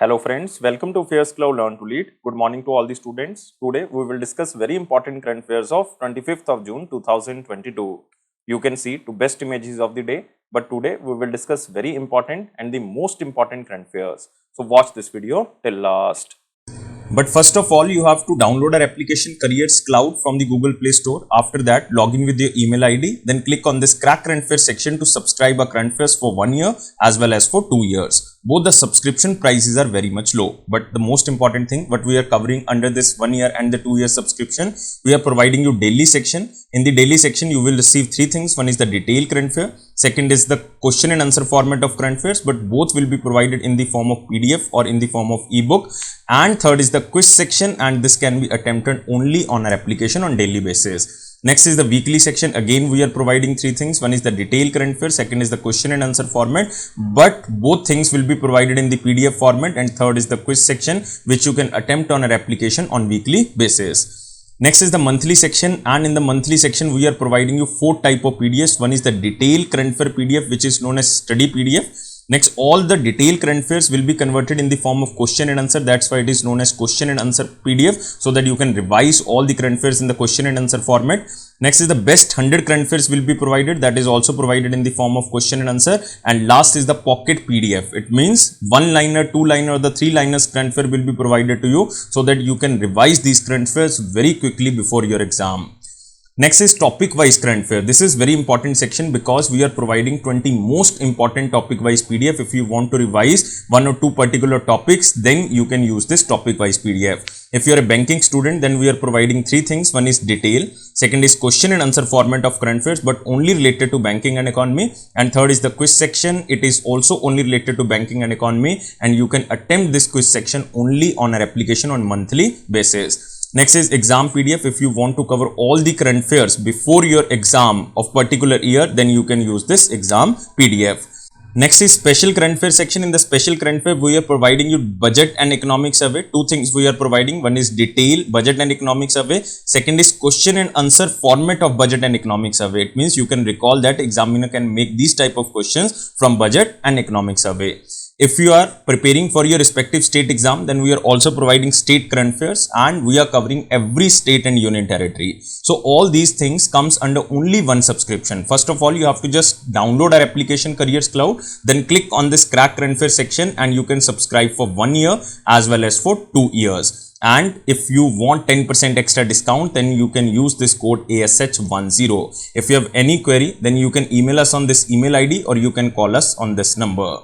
Hello friends, welcome to Affairscloud Learn to Lead. Good morning to all the students. Today we will discuss very important current affairs of 25th of June 2022. You can see two best images of the day, but today we will discuss very important and the most important current affairs. So watch this video till last. But first of all, you have to download our application Careers Cloud from the Google Play Store. After that, log in with your email ID. Then click on this Crack Current Affairs section to subscribe our current affairs for 1 year as well as for 2 years. Both the subscription prices are very much low. But the most important thing, what we are covering under this 1 year and the 2 year subscription, we are providing you daily section. In the daily section, you will receive three things. One is the detailed current affair. Second is the question and answer format of current affairs, but both will be provided in the form of PDF or in the form of ebook. And third is the quiz section, and this can be attempted only on our application on daily basis. Next is the weekly section. Again, we are providing three things. One is the detailed current affairs, second is the question and answer format, but both things will be provided in the PDF format, and third is the quiz section, which you can attempt on our application on weekly basis. Next is the monthly section, and in the monthly section we are providing you four type of PDFs. One is the detailed current affair PDF, which is known as study PDF. Next, all the detailed current affairs will be converted in the form of question and answer. That's why it is known as question and answer PDF, so that you can revise all the current affairs in the question and answer format. Next is the best 100 current affairs will be provided. That is also provided in the form of question and answer. And last is the pocket PDF. It means one liner, two liner, or the three liners current affair will be provided to you, so that you can revise these current affairs very quickly before your exam. Next is topic wise current affair. This is very important section because we are providing 20 most important topic wise PDF. If you want to revise one or two particular topics, then you can use this topic wise PDF. If you are a banking student, then we are providing three things. One is detail, second is question and answer format of current affairs, but only related to banking and economy, and third is the quiz section. It is also only related to banking and economy, and you can attempt this quiz section only on our application on monthly basis. Next is exam PDF. If you want to cover all the current affairs before your exam of particular year, then you can use this exam PDF. Next is special current affair section. In the special current affair, we are providing you budget and economic survey. Two things we are providing. One is detail, budget and economic survey. Second is question and answer format of budget and economic survey. It means you can recall that examiner can make these type of questions from budget and economic survey. If you are preparing for your respective state exam, then we are also providing state current affairs, and we are covering every state and union territory. So all these things comes under only one subscription. First of all, you have to just download our application Careers Cloud, then click on this Crack Current Affairs section, and you can subscribe for 1 year as well as for 2 years. And if you want 10% extra discount, then you can use this code ASH10. If you have any query, then you can email us on this email ID, or you can call us on this number.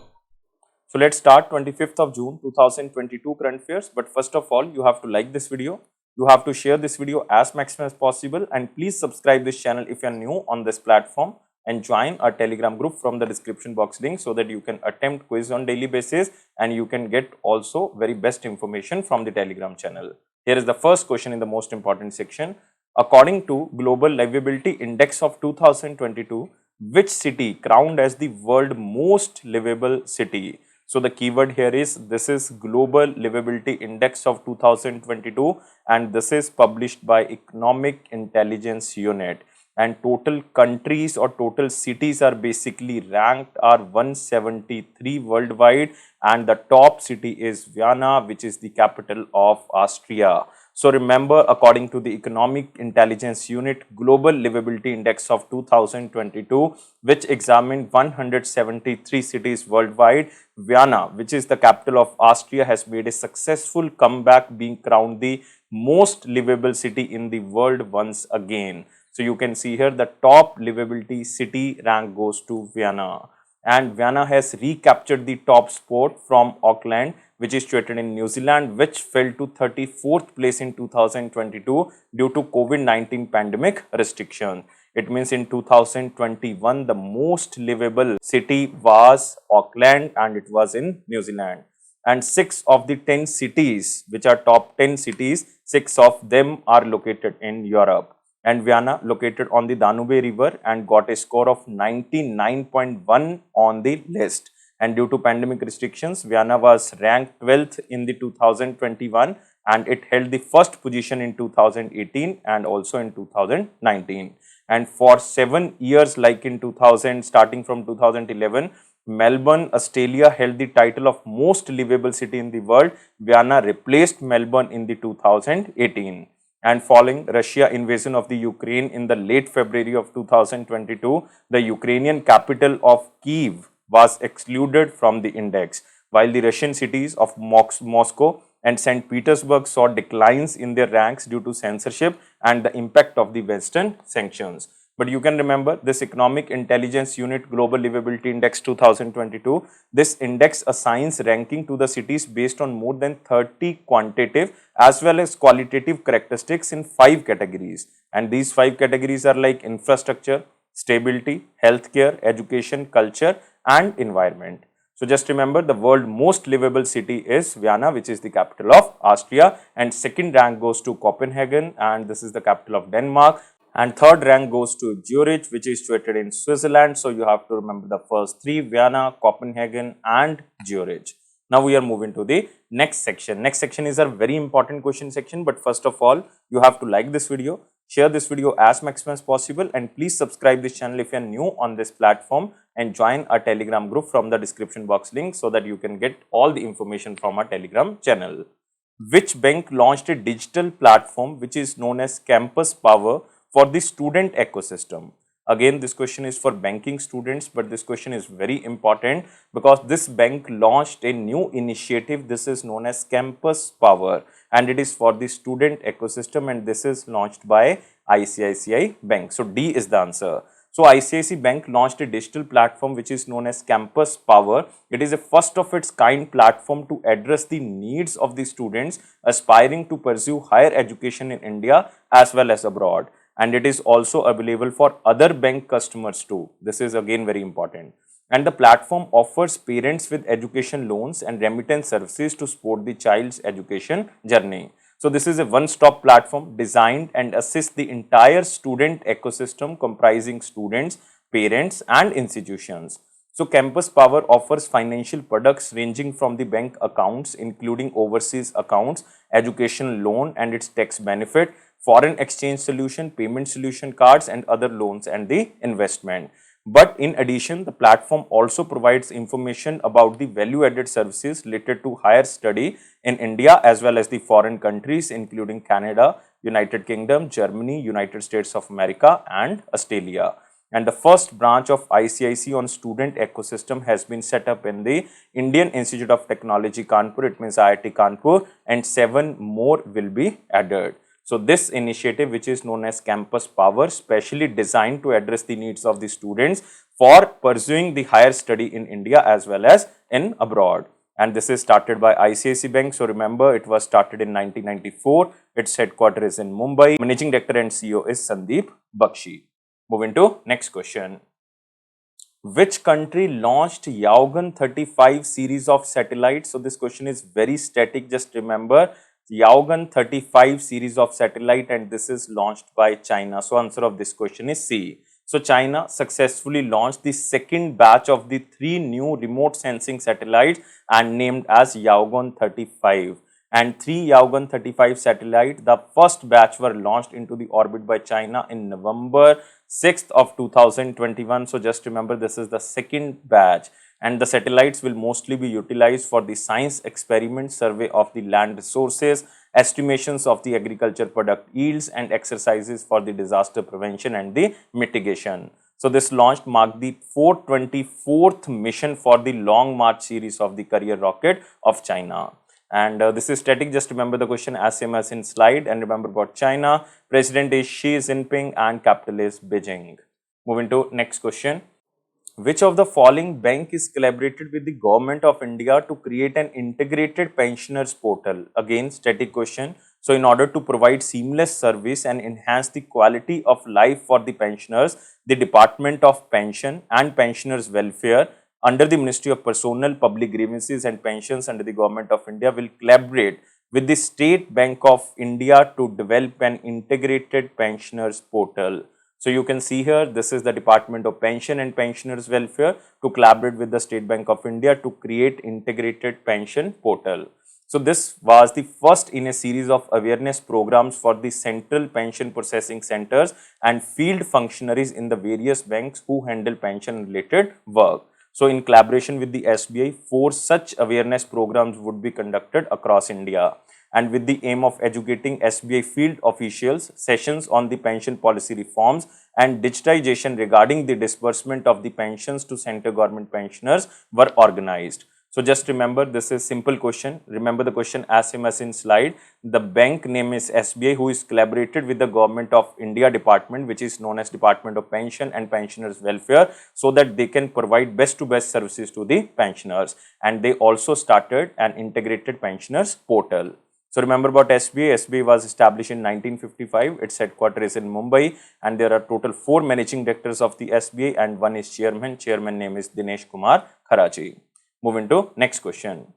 So let's start 25th of June 2022 current affairs. But first of all, you have to like this video. You have to share this video as maximum as possible, and please subscribe this channel if you are new on this platform, and join our Telegram group from the description box link, so that you can attempt quiz on daily basis and you can get also very best information from the Telegram channel. Here is the first question in the most important section. According to Global Livability Index of 2022, which city crowned as the world most livable city? So the keyword here is, this is Global Livability Index of 2022, and this is published by Economic Intelligence Unit, and total countries or total cities are basically ranked are 173 worldwide, and the top city is Vienna, which is the capital of Austria. So remember, according to the Economic Intelligence Unit Global Livability Index of 2022, which examined 173 cities worldwide, Vienna, which is the capital of Austria, has made a successful comeback, being crowned the most livable city in the world once again. So you can see here the top livability city rank goes to Vienna, and Vienna has recaptured the top spot from Auckland, which is situated in New Zealand, which fell to 34th place in 2022 due to COVID-19 pandemic restrictions. It means in 2021, the most livable city was Auckland, and it was in New Zealand. And 6 of the 10 cities, which are top 10 cities, 6 of them are located in Europe. And Vienna, located on the Danube River, and got a score of 99.1 on the list. And due to pandemic restrictions, Vienna was ranked 12th in the 2021, and it held the first position in 2018 and also in 2019. And for 7 years, like in 2000, starting from 2011, Melbourne, Australia held the title of most livable city in the world. Vienna replaced Melbourne in the 2018. And following Russia invasion of the Ukraine in the late February of 2022, the Ukrainian capital of Kyiv was excluded from the index, while the Russian cities of Moscow and St. Petersburg saw declines in their ranks due to censorship and the impact of the Western sanctions. But you can remember this Economic Intelligence Unit Global Livability Index 2022. This index assigns ranking to the cities based on more than 30 quantitative as well as qualitative characteristics in 5 categories. And these 5 categories are like infrastructure, stability, healthcare, education, culture, and environment. So just remember, the world's most livable city is Vienna, which is the capital of Austria, and second rank goes to Copenhagen, and this is the capital of Denmark. And third rank goes to Zurich, which is situated in Switzerland. So you have to remember the first 3: Vienna, Copenhagen, and Zurich. Now we are moving to the next section. Next section is a very important question section. But first of all, you have to like this video, share this video as maximum as possible, and please subscribe this channel if you are new on this platform, and join our Telegram group from the description box link so that you can get all the information from our Telegram channel. Which bank launched a digital platform which is known as Campus Power for the student ecosystem? Again, this question is for banking students, but this question is very important because this bank launched a new initiative. This is known as Campus Power, and it is for the student ecosystem, and this is launched by ICICI Bank. So D is the answer. So ICICI Bank launched a digital platform which is known as Campus Power. It is a first of its kind platform to address the needs of the students aspiring to pursue higher education in India as well as abroad. And it is also available for other bank customers too. This is again very important. And the platform offers parents with education loans and remittance services to support the child's education journey. So this is a one-stop platform designed and assists the entire student ecosystem comprising students, parents, and institutions. So Campus Power offers financial products ranging from the bank accounts, including overseas accounts, education loan and its tax benefit, foreign exchange solution, payment solution cards, and other loans and the investment. But in addition, the platform also provides information about the value-added services related to higher study in India as well as the foreign countries, including Canada, United Kingdom, Germany, United States of America, and Australia. And the first branch of ICICI on student ecosystem has been set up in the Indian Institute of Technology, Kanpur. It means IIT Kanpur, and 7 more will be added. So this initiative, which is known as Campus Power, specially designed to address the needs of the students for pursuing the higher study in India as well as in abroad. And this is started by ICICI Bank. So remember, it was started in 1994. Its headquarters is in Mumbai. Managing Director and CEO is Sandeep Bakshi. Moving to next question. Which country launched Yaogan 35 series of satellites? So this question is very static. Just remember, Yaogan 35 series of satellite, and this is launched by China. So answer of this question is C. So China successfully launched the second batch of the 3 new remote sensing satellites and named as Yaogan 35. And 3 Yaogan 35 satellites, the first batch were launched into the orbit by China in November 6th of 2021. So just remember, this is the second batch. And the satellites will mostly be utilized for the science experiment, survey of the land resources, estimations of the agriculture product yields, and exercises for the disaster prevention and the mitigation. So this launch marked the 424th mission for the Long March series of the carrier rocket of China. And this is static. Just remember the question as same as in slide, and remember about China. President is Xi Jinping and capital is Beijing. Moving to next question. Which of the following bank is collaborated with the Government of India to create an integrated pensioners portal? Again, static question. So in order to provide seamless service and enhance the quality of life for the pensioners, the Department of Pension and Pensioners Welfare under the Ministry of Personnel, Public Grievances and Pensions under the Government of India will collaborate with the State Bank of India to develop an integrated pensioners portal. So you can see here, this is the Department of Pension and Pensioners Welfare to collaborate with the State Bank of India to create integrated pension portal. So this was the first in a series of awareness programs for the central pension processing centers and field functionaries in the various banks who handle pension related work. So in collaboration with the SBI, 4 such awareness programs would be conducted across India, and with the aim of educating SBI field officials, sessions on the pension policy reforms and digitization regarding the disbursement of the pensions to central government pensioners were organized. So just remember, this is simple question. Remember the question as same as in slide. The bank name is SBI, who is collaborated with the Government of India department, which is known as Department of Pension and Pensioners Welfare, so that they can provide best to best services to the pensioners. And they also started an integrated pensioners portal. So remember about SBI. SBI was established in 1955. Its headquarters is in Mumbai, and there are total 4 managing directors of the SBI and 1 is chairman. Chairman name is Dinesh Kumar Kharaji. Moving to next question.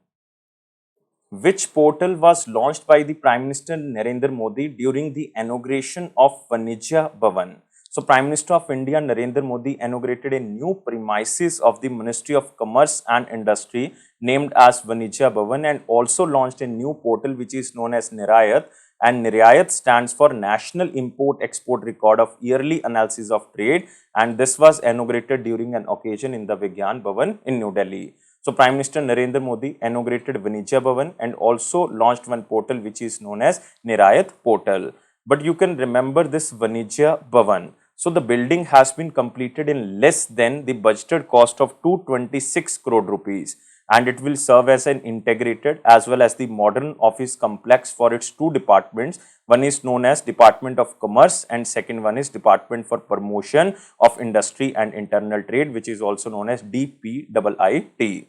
Which portal was launched by the Prime Minister Narendra Modi during the inauguration of Vanijya Bhawan? So Prime Minister of India Narendra Modi inaugurated a new premises of the Ministry of Commerce and Industry named as Vanijya Bhawan, and also launched a new portal which is known as Nirayat, and Nirayat stands for National Import-Export Record of Yearly Analysis of Trade, and this was inaugurated during an occasion in the Vigyan Bhavan in New Delhi. So Prime Minister Narendra Modi inaugurated Vanijya Bhavan and also launched one portal which is known as Nirayat portal. But you can remember this Vanijya Bhavan. So the building has been completed in less than the budgeted cost of 226 crore rupees, and it will serve as an integrated as well as the modern office complex for its 2 departments. One is known as Department of Commerce and second one is Department for Promotion of Industry and Internal Trade, which is also known as DPIIT.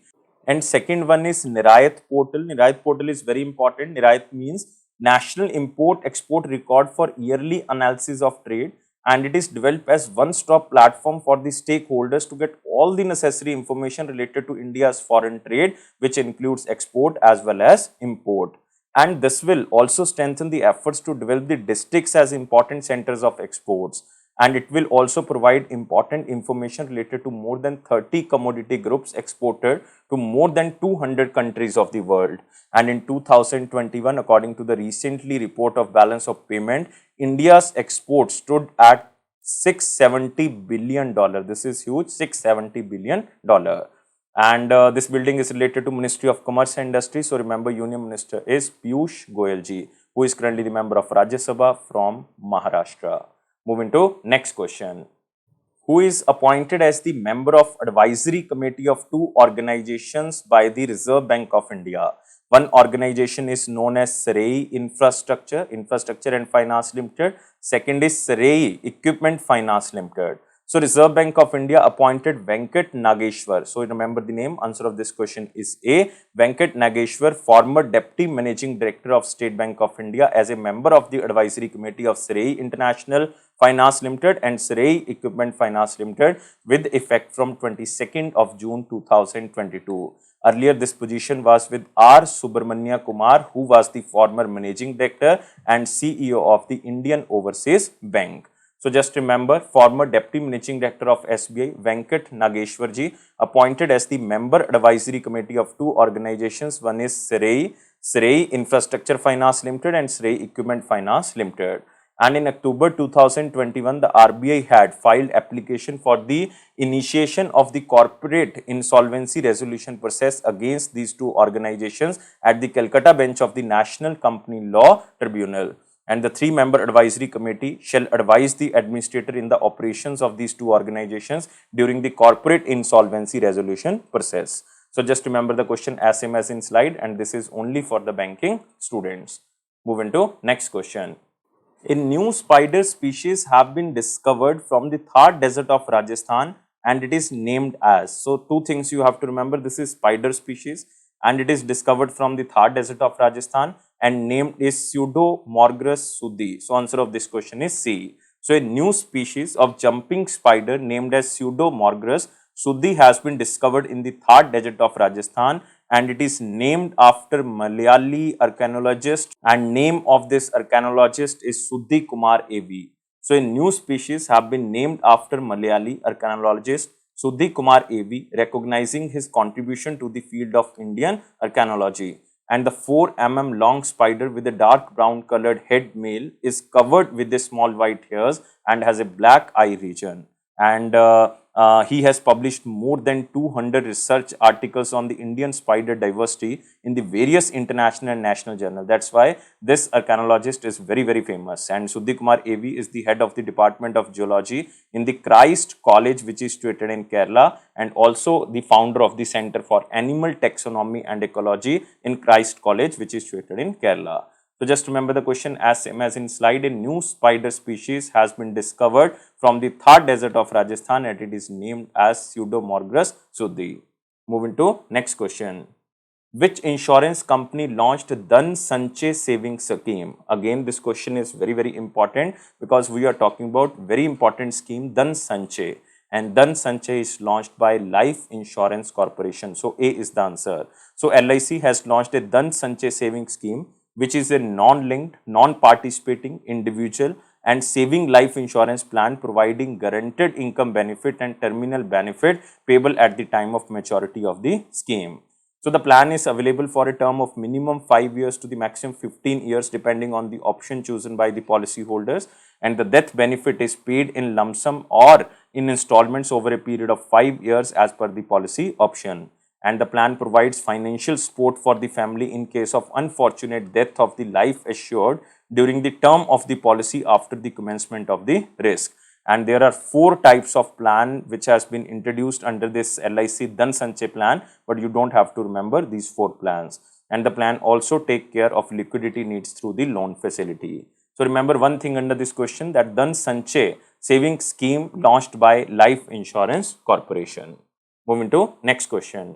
And second one is Nirayat portal. Nirayat portal is very important. Nirayat means National Import-Export Record for Yearly Analysis of Trade, and it is developed as one-stop platform for the stakeholders to get all the necessary information related to India's foreign trade, which includes export as well as import. And this will also strengthen the efforts to develop the districts as important centers of exports. And it will also provide important information related to more than 30 commodity groups exported to more than 200 countries of the world. And in 2021, according to the recently report of balance of payment, India's exports stood at $670 billion. This is huge, $670 billion. And this building is related to Ministry of Commerce and Industry. So remember, Union Minister is Piyush Goyal ji, who is currently the member of Rajya Sabha from Maharashtra. Moving to next question. Who is appointed as the member of advisory committee of 2 organizations by the Reserve Bank of India? One organization is known as SREI Infrastructure and Finance Limited. Second is SREI Equipment Finance Limited. So Reserve Bank of India appointed Venkat Nageshwar. So remember the name. Answer of this question is A. Venkat Nageshwar, former Deputy Managing Director of State Bank of India, as a member of the advisory committee of SREI International Finance Limited and SREI Equipment Finance Limited with effect from 22nd of June 2022. Earlier, this position was with R. Subramanya Kumar, who was the former Managing Director and CEO of the Indian Overseas Bank. So just remember, former Deputy Managing Director of SBI, Venkat Nageshwar ji, appointed as the member advisory committee of 2 organizations. One is SREI Infrastructure Finance Limited and SREI Equipment Finance Limited. And in October 2021, the RBI had filed application for the initiation of the corporate insolvency resolution process against these 2 organizations at the Calcutta bench of the National Company Law Tribunal. And the 3-member advisory committee shall advise the administrator in the operations of these 2 organizations during the corporate insolvency resolution process. So just remember the question as same as in slide, and this is only for the banking students. Moving to next question. A new spider species have been discovered from the Thar desert of Rajasthan, and it is named as. So 2 things you have to remember. This is spider species and it is discovered from the Thar desert of Rajasthan and named is Pseudomorgus sudhi. So answer of this question is C. So a new species of jumping spider named as Pseudomorgus sudhi has been discovered in the Thar desert of Rajasthan, and it is named after Malayali archaeologist, and name of this archaeologist is Suddhi Kumar A.V. So a new species have been named after Malayali archaeologist Suddhi Kumar A.V., recognizing his contribution to the field of Indian archaeology. And the 4 mm long spider with a dark brown colored head male is covered with the small white hairs and has a black eye region. And He has published more than 200 research articles on the Indian spider diversity in the various international and national journals. That's why this archaeologist is very, very famous. And Suddhi Kumar AV is the head of the Department of Geology in the Christ College, which is situated in Kerala, and also the founder of the Center for Animal Taxonomy and Ecology in Christ College, which is situated in Kerala. So just remember the question as same as in slide. A new spider species has been discovered from the Thar desert of Rajasthan and it is named as Pseudomorgus Suddhi. Moving to next question. Which insurance company launched Dhan Sanchay savings scheme? Again, this question is very, very important because we are talking about very important scheme, Dhan Sanchay. And Dhan Sanchay is launched by Life Insurance Corporation. So A is the answer. So LIC has launched a Dhan Sanchay savings scheme, which is a non-linked, non-participating individual and saving life insurance plan providing guaranteed income benefit and terminal benefit payable at the time of maturity of the scheme. So the plan is available for a term of minimum 5 years to the maximum 15 years depending on the option chosen by the policy holders, and the death benefit is paid in lump sum or in installments over a period of 5 years as per the policy option. And the plan provides financial support for the family in case of unfortunate death of the life assured during the term of the policy after the commencement of the risk. And there are 4 types of plan which has been introduced under this LIC Dhan Sanchay plan, but you don't have to remember these 4 plans. And the plan also take care of liquidity needs through the loan facility. So remember one thing under this question, that Dhan Sanchay savings scheme launched by Life Insurance Corporation. Moving to next question.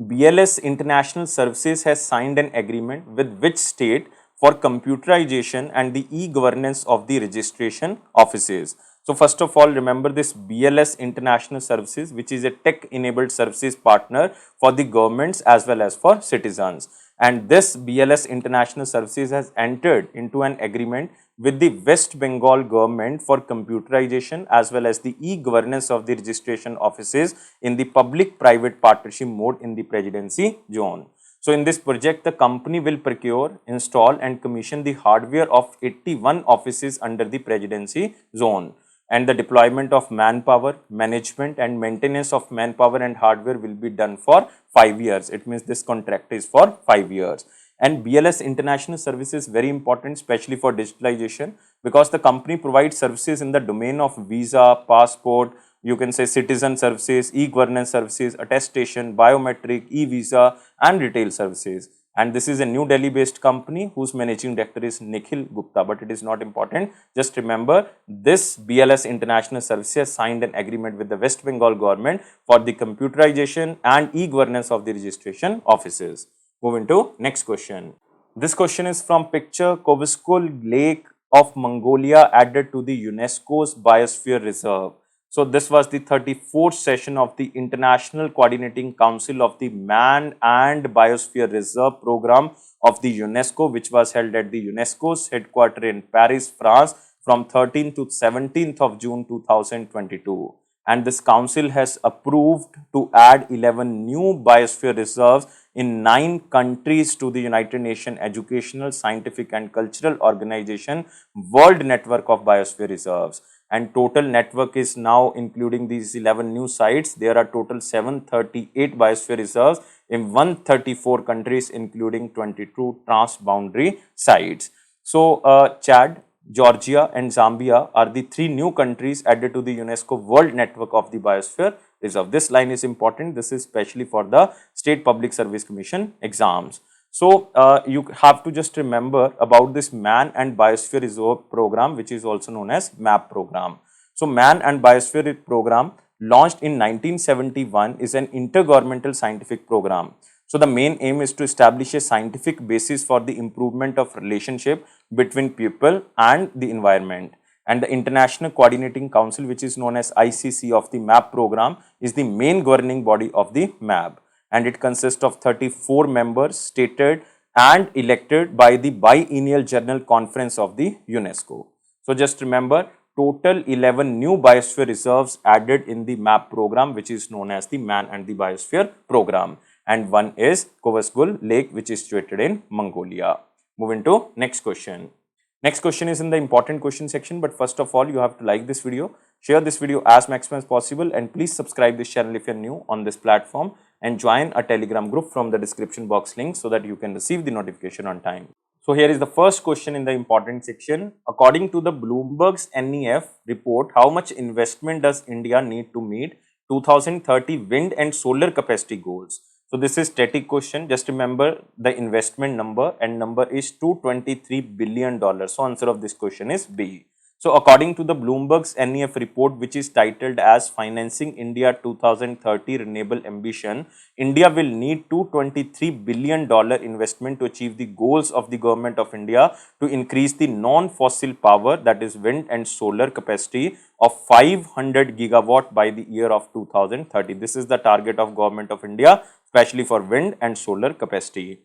BLS International Services has signed an agreement with which state for computerization and the e-governance of the registration offices? So first of all, remember this BLS International Services, which is a tech-enabled services partner for the governments as well as for citizens. And this BLS International Services has entered into an agreement with the West Bengal government for computerization as well as the e-governance of the registration offices in the public-private partnership mode in the presidency zone. So in this project, the company will procure, install and commission the hardware of 81 offices under the presidency zone. And the deployment of manpower, management and maintenance of manpower and hardware will be done for 5 years. It means this contract is for 5 years. And BLS International Services is very important, especially for digitalization, because the company provides services in the domain of visa, passport, you can say citizen services, e-governance services, attestation, biometric, e-visa and retail services. And this is a New Delhi based company whose managing director is Nikhil Gupta, but it is not important. Just remember this BLS International Services signed an agreement with the West Bengal government for the computerization and e-governance of the registration offices. Moving to next question. This question is from picture. Kovskul Lake of Mongolia added to the UNESCO's Biosphere Reserve. So this was the 34th session of the International Coordinating Council of the Man and Biosphere Reserve Program of the UNESCO, which was held at the UNESCO's headquarters in Paris, France from 13th to 17th of June 2022. And this council has approved to add 11 new biosphere reserves in 9 countries to the United Nations Educational, Scientific and Cultural Organization World Network of Biosphere Reserves. And total network is now, including these 11 new sites, there are total 738 biosphere reserves in 134 countries, including 22 transboundary sites. So Chad, Georgia and Zambia are the 3 new countries added to the UNESCO World Network of the Biosphere Reserve. This line is important. This is especially for the State Public Service Commission exams. So you have to just remember about this Man and Biosphere Reserve program, which is also known as MAP program. So Man and Biosphere program, launched in 1971, is an intergovernmental scientific program. So the main aim is to establish a scientific basis for the improvement of relationship between people and the environment. And the International Coordinating Council, which is known as ICC of the MAP program, is the main governing body of the MAP. And it consists of 34 members stated and elected by the Biennial General Conference of the UNESCO. So just remember, total 11 new biosphere reserves added in the MAP program, which is known as the Man and the Biosphere program. And one is Kovskul Lake, which is situated in Mongolia. Moving to next question. Next question is in the important question section, but first of all, you have to like this video, Share this video as maximum as possible and please subscribe this channel if you are new on this platform and join a Telegram group from the description box link so that you can receive the notification on time. So here is the first question in the important section. According to the Bloomberg's NEF report, how much investment does India need to meet 2030 wind and solar capacity goals? So this is static question. Just remember the investment number, and number is $223 billion. So answer of this question is B. So according to the Bloomberg's NEF report, which is titled as Financing India 2030 Renewable Ambition, India will need $223 billion investment to achieve the goals of the government of India to increase the non-fossil power, that is wind and solar capacity of 500 gigawatt by the year of 2030. This is the target of government of India, especially for wind and solar capacity.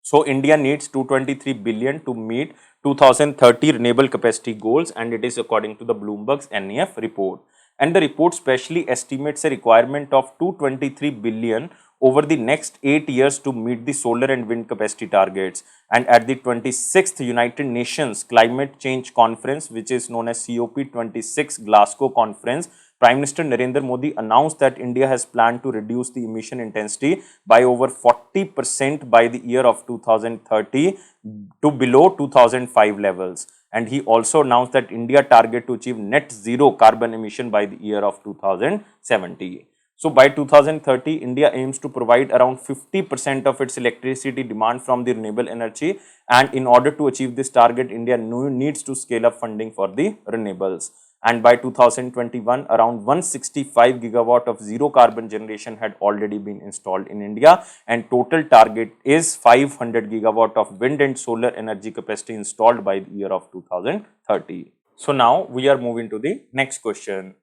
So India needs 223 billion to meet 2030 renewable capacity goals, and it is according to the Bloomberg's NEF report. And the report specially estimates a requirement of 223 billion over the next 8 years to meet the solar and wind capacity targets. And at the 26th United Nations Climate Change Conference, which is known as COP26 Glasgow Conference, Prime Minister Narendra Modi announced that India has planned to reduce the emission intensity by over 40% by the year of 2030 to below 2005 levels. And he also announced that India target to achieve net zero carbon emission by the year of 2070. So by 2030, India aims to provide around 50% of its electricity demand from the renewable energy. And in order to achieve this target, India needs to scale up funding for the renewables. And by 2021, around 165 gigawatt of zero carbon generation had already been installed in India, and total target is 500 gigawatt of wind and solar energy capacity installed by the year of 2030. So now we are moving to the next question.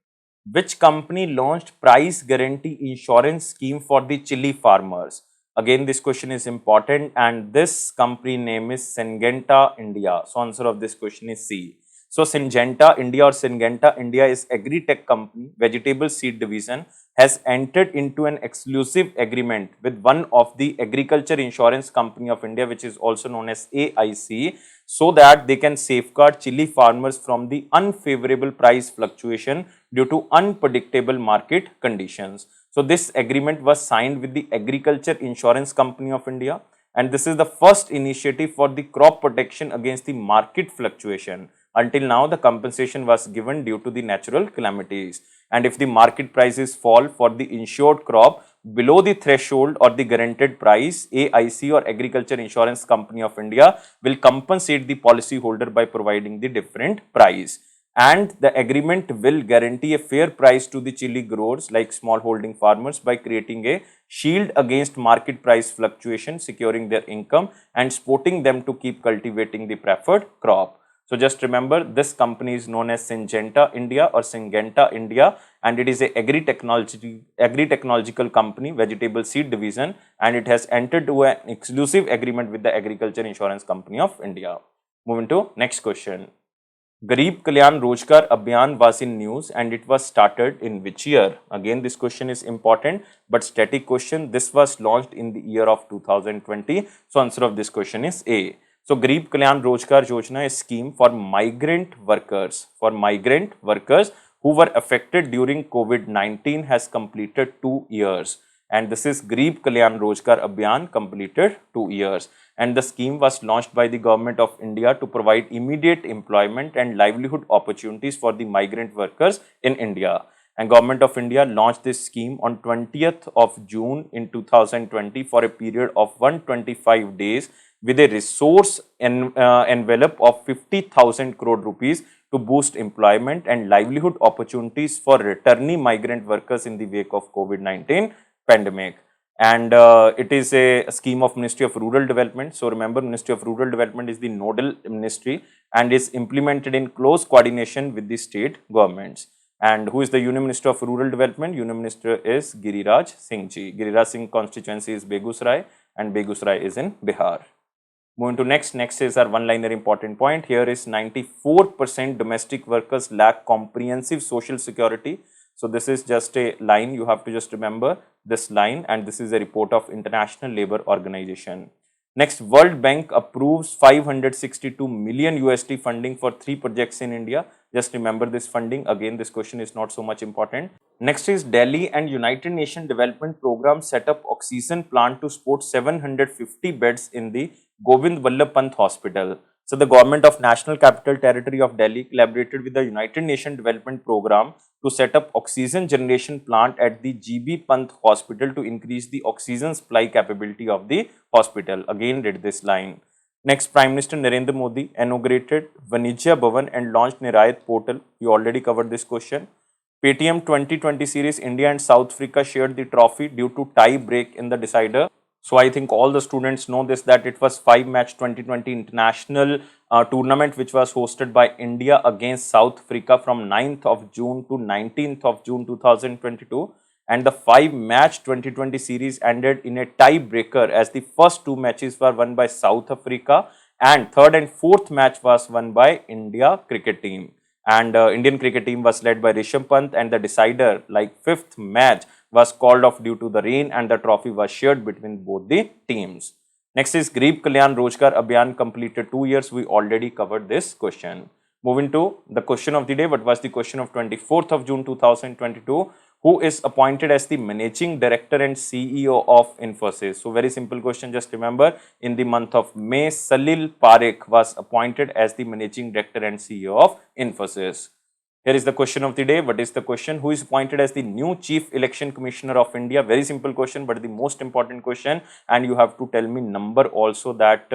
Which company launched price guarantee insurance scheme for the chili farmers? Again, this question is important, and this company name is Syngenta India. So answer of this question is C. So Syngenta India or Syngenta India is agri-tech company, vegetable seed division, has entered into an exclusive agreement with one of the agriculture insurance company of India, which is also known as AIC, so that they can safeguard chili farmers from the unfavorable price fluctuation due to unpredictable market conditions. So this agreement was signed with the Agriculture Insurance Company of India, and this is the first initiative for the crop protection against the market fluctuation. Until now, the compensation was given due to the natural calamities. And if the market prices fall for the insured crop below the threshold or the guaranteed price, AIC or Agriculture Insurance Company of India will compensate the policyholder by providing the different price. And the agreement will guarantee a fair price to the chili growers like smallholding farmers by creating a shield against market price fluctuation, securing their income and supporting them to keep cultivating the preferred crop. So just remember, this company is known as Syngenta India or Syngenta India, and it is a agri-technological company, vegetable seed division, and it has entered into an exclusive agreement with the Agriculture Insurance Company of India. Moving to next question. Garib Kalyan Rozgar Abhiyan was in news, and it was started in which year? Again, this question is important but static question. This was launched in the year of 2020. So answer of this question is A. So Garib Kalyan Rozgar Yojana is a scheme for migrant workers. Who were affected during COVID-19 has completed 2 years. And this is Garib Kalyan Rozgar Abhiyan, completed 2 years. And the scheme was launched by the government of India to provide immediate employment and livelihood opportunities for the migrant workers in India. And government of India launched this scheme on 20th of June in 2020 for a period of 125 days with a resource envelope of 50,000 crore rupees to boost employment and livelihood opportunities for returnee migrant workers in the wake of COVID-19 pandemic. And it is a scheme of Ministry of Rural Development. So remember, Ministry of Rural Development is the nodal ministry and is implemented in close coordination with the state governments. And who is the Union Minister of Rural Development? Union Minister is Giriraj Singh ji. Giriraj Singh constituency is Begusrai, and Begusrai is in Bihar. Moving to next is our one-liner important point. Here is 94% domestic workers lack comprehensive social security. So this is just a line, you have to just remember this line, and this is a report of International Labour Organization. Next, World Bank approves 562 million USD funding for 3 projects in India. Just remember this funding. Again, this question is not so much important. Next is Delhi and United Nations Development Program set up oxygen plant to support 750 beds in the Govind Vallabh Pant Hospital. So the government of National Capital Territory of Delhi collaborated with the United Nations Development Program to set up oxygen generation plant at the GB Pant Hospital to increase the oxygen supply capability of the hospital. Again, read this line. Next, Prime Minister Narendra Modi inaugurated Vanijya Bhawan and launched Nirayat portal. You already covered this question. Paytm 2020 series, India and South Africa shared the trophy due to tie break in the decider. So I think all the students know this, that it was 5-match 2020 international tournament which was hosted by India against South Africa from 9th of June to 19th of June 2022. And the 5-match 2020 series ended in a tiebreaker as the first 2 matches were won by South Africa and third and fourth match was won by India cricket team. And Indian cricket team was led by Rishabh Pant, and the decider, like 5th match, was called off due to the rain and the trophy was shared between both the teams. Next is Garib Kalyan Rozgar Abhiyan completed 2 years. We already covered this question. Moving to the question of the day. What was the question of 24th of June 2022? Who is appointed as the Managing Director and CEO of Infosys? So very simple question, just remember, in the month of May, Salil Parekh was appointed as the Managing Director and CEO of Infosys. Here is the question of the day. What is the question? Who is appointed as the new Chief Election Commissioner of India? Very simple question, but the most important question. And you have to tell me number also, that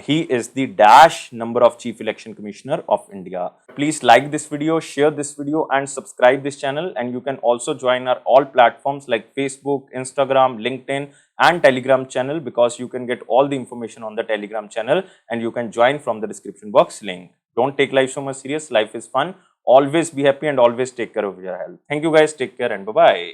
he is the dash number of Chief Election Commissioner of India. Please like this video, share this video and subscribe this channel. And you can also join our all platforms like Facebook, Instagram, LinkedIn and Telegram channel, because you can get all the information on the Telegram channel and you can join from the description box link. Don't take life so much serious. Life is fun. Always be happy and always take care of your health. Thank you guys. Take care and bye-bye.